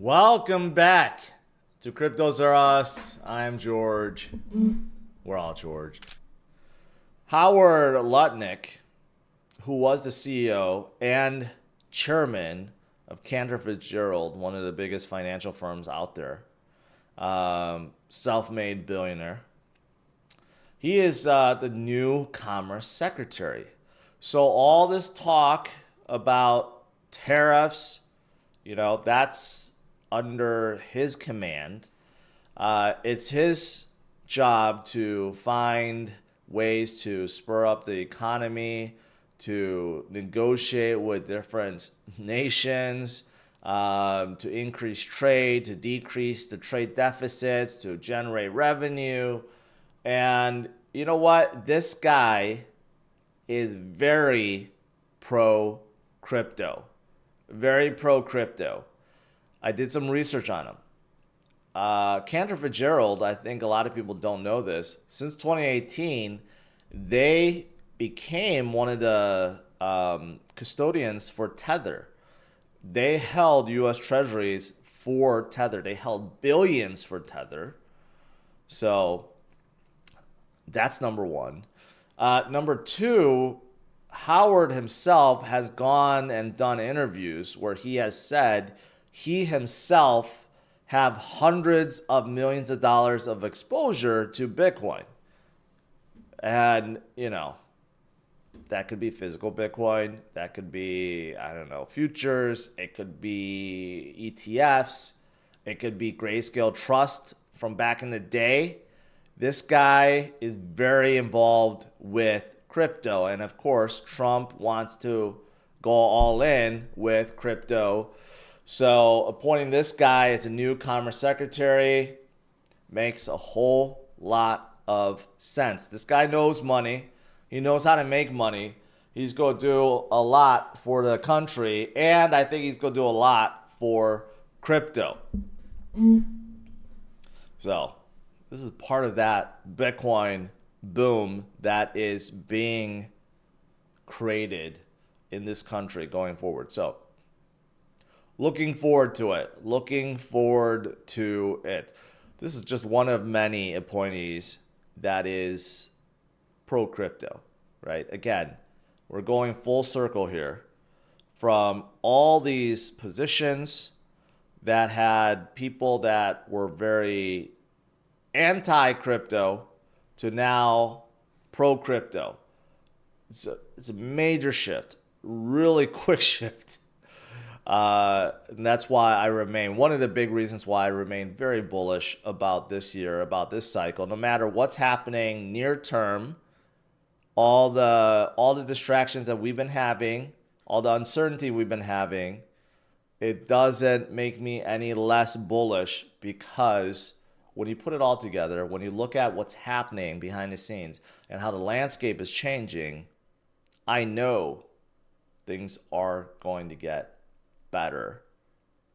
Welcome back to CryptosRus. I'm George. We're all George. Howard Lutnick, who was the CEO and chairman of Cantor Fitzgerald, one of the biggest financial firms out there, self-made billionaire. He is the new Commerce Secretary. So all this talk about tariffs, that's under his command. It's his job to find ways to spur up the economy, to negotiate with different nations, to increase trade, to decrease the trade deficits, to generate revenue. And you know what? This guy is very pro crypto. Very pro crypto. I did some research on him. Cantor Fitzgerald, I think a lot of people don't know this. Since 2018, they became one of the custodians for Tether. They held U.S. Treasuries for Tether. They held billions for Tether. So that's number one. Number two, Howard himself has gone and done interviews where he has said he himself have hundreds of millions of dollars of exposure to Bitcoin. And, that could be physical Bitcoin. That could be, futures. It could be ETFs. It could be Grayscale Trust from back in the day. This guy is very involved with crypto. And of course, Trump wants to go all in with crypto. So appointing this guy as a new Commerce Secretary makes a whole lot of sense. This guy knows money. He knows how to make money. He's going to do a lot for the country. And I think he's going to do a lot for crypto. So this is part of that Bitcoin boom that is being created in this country going forward. So looking forward to it. This is just one of many appointees that is pro crypto, right? Again, we're going full circle here from all these positions that had people that were very anti-crypto to now pro-crypto. It's a major shift, really quick shift. And that's why I remain, one of the big reasons why I remain very bullish about this year, about this cycle, no matter what's happening near term, all the distractions that we've been having, all the uncertainty we've been having, it doesn't make me any less bullish, because when you put it all together, when you look at what's happening behind the scenes and how the landscape is changing, I know things are going to get better,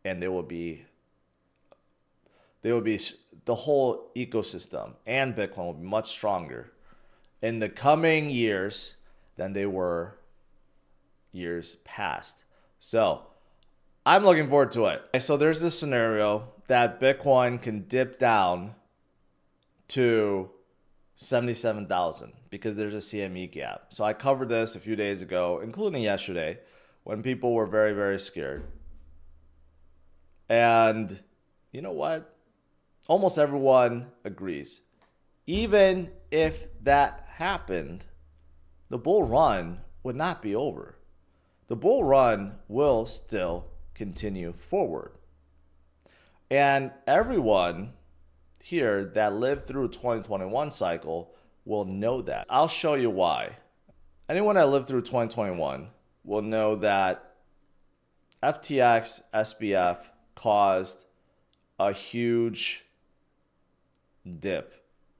and there will be the whole ecosystem and Bitcoin will be much stronger in the coming years than they were years past. So I'm looking forward to it. So there's this scenario that Bitcoin can dip down to 77,000 because there's a CME gap. So I covered this a few days ago, including yesterday, when people were very, very scared. And you know what? Almost everyone agrees. Even if that happened, the bull run would not be over. The bull run will still continue forward. And everyone here that lived through 2021 cycle will know that. I'll show you why. Anyone that lived through 2021 will know that FTX, SBF caused a huge dip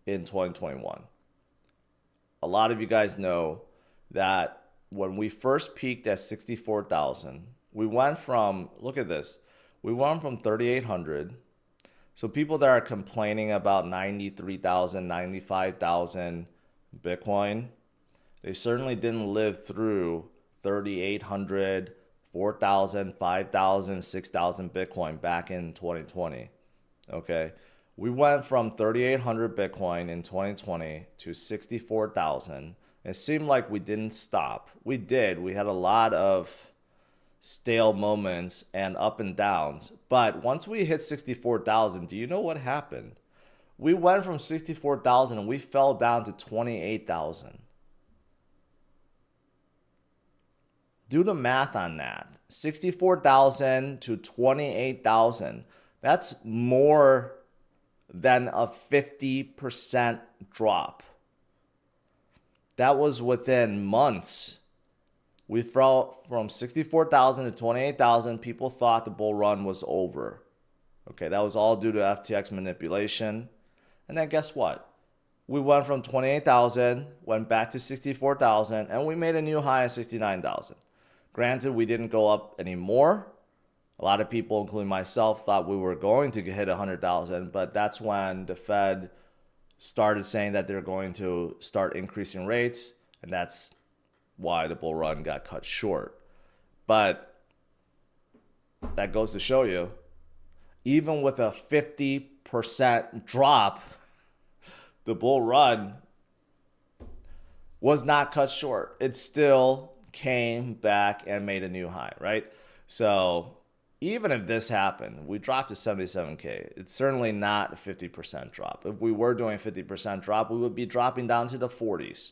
in 2021. A lot of you guys know that when we first peaked at 64,000, we went from, look at this, we went from 3,800. So people that are complaining about 93,000, 95,000 Bitcoin, they certainly didn't live through 3,800, 4,000, 5,000, 6,000 Bitcoin back in 2020. Okay. We went from 3,800 Bitcoin in 2020 to 64,000. It seemed like we didn't stop. We did. We had a lot of stale moments and up and downs. But once we hit 64,000, do you know what happened? We went from 64,000 and we fell down to 28,000. Do the math on that. 64,000 to 28,000. That's more than a 50% drop. That was within months. We fell from 64,000 to 28,000. People thought the bull run was over. Okay, that was all due to FTX manipulation. And then guess what? We went from 28,000, went back to 64,000, and we made a new high of 69,000. Granted, we didn't go up anymore. A lot of people, including myself, thought we were going to hit 100,000, but that's when the Fed started saying that they're going to start increasing rates, and that's why the bull run got cut short. But that goes to show you, even with a 50% drop, the bull run was not cut short. It still came back and made a new high, right? So even if this happened, we dropped to 77K. It's certainly not a 50% drop. If we were doing a 50% drop, we would be dropping down to the 40s.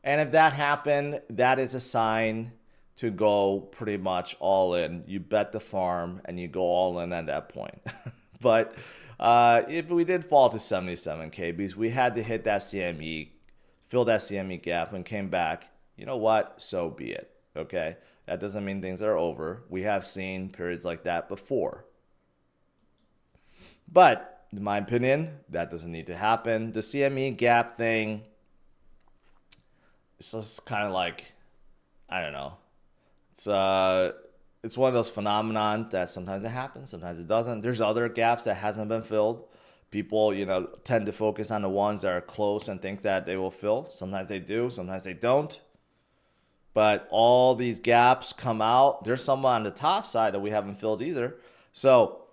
And if that happened, that is a sign to go pretty much all in. You bet the farm and you go all in at that point. But if we did fall to 77K because we had to hit that CME, fill that CME gap and came back, you know what? So be it. Okay? That doesn't mean things are over. We have seen periods like that before. But in my opinion, that doesn't need to happen. The CME gap thing, it's just kind of like, I don't know. It's one of those phenomenon that sometimes it happens, sometimes it doesn't. There's other gaps that hasn't been filled. People, tend to focus on the ones that are close and think that they will fill. Sometimes they do, sometimes they don't. But all these gaps come out. There's some on the top side that we haven't filled either. So,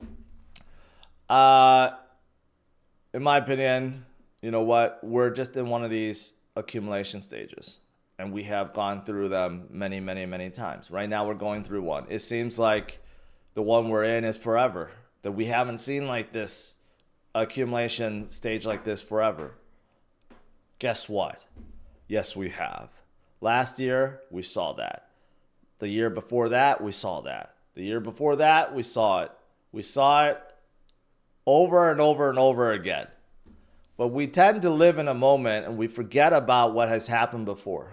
in my opinion, you know what? We're just in one of these accumulation stages. And we have gone through them many, many, many times. Right now, we're going through one. It seems like the one we're in is forever. That we haven't seen like this accumulation stage like this forever. Guess what? Yes, we have. Last year, we saw that. The year before that, we saw that. The year before that, we saw it. We saw it over and over and over again. But we tend to live in a moment and we forget about what has happened before.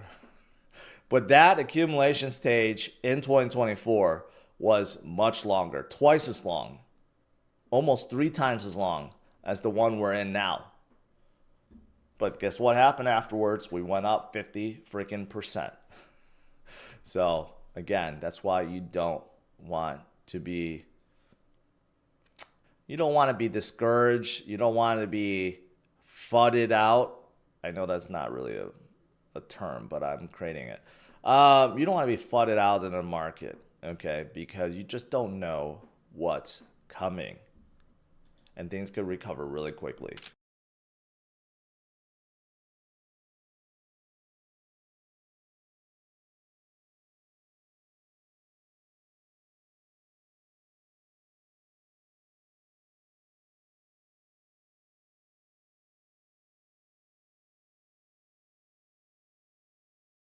But that accumulation stage in 2024 was much longer, twice as long, almost 3 times as long as the one we're in now. But guess what happened afterwards? We went up 50%. So again, that's why you don't want to be discouraged. You don't want to be fudded out. I know that's not really a term, but I'm creating it. You don't want to be fudded out in a market, okay? Because you just don't know what's coming. And things could recover really quickly.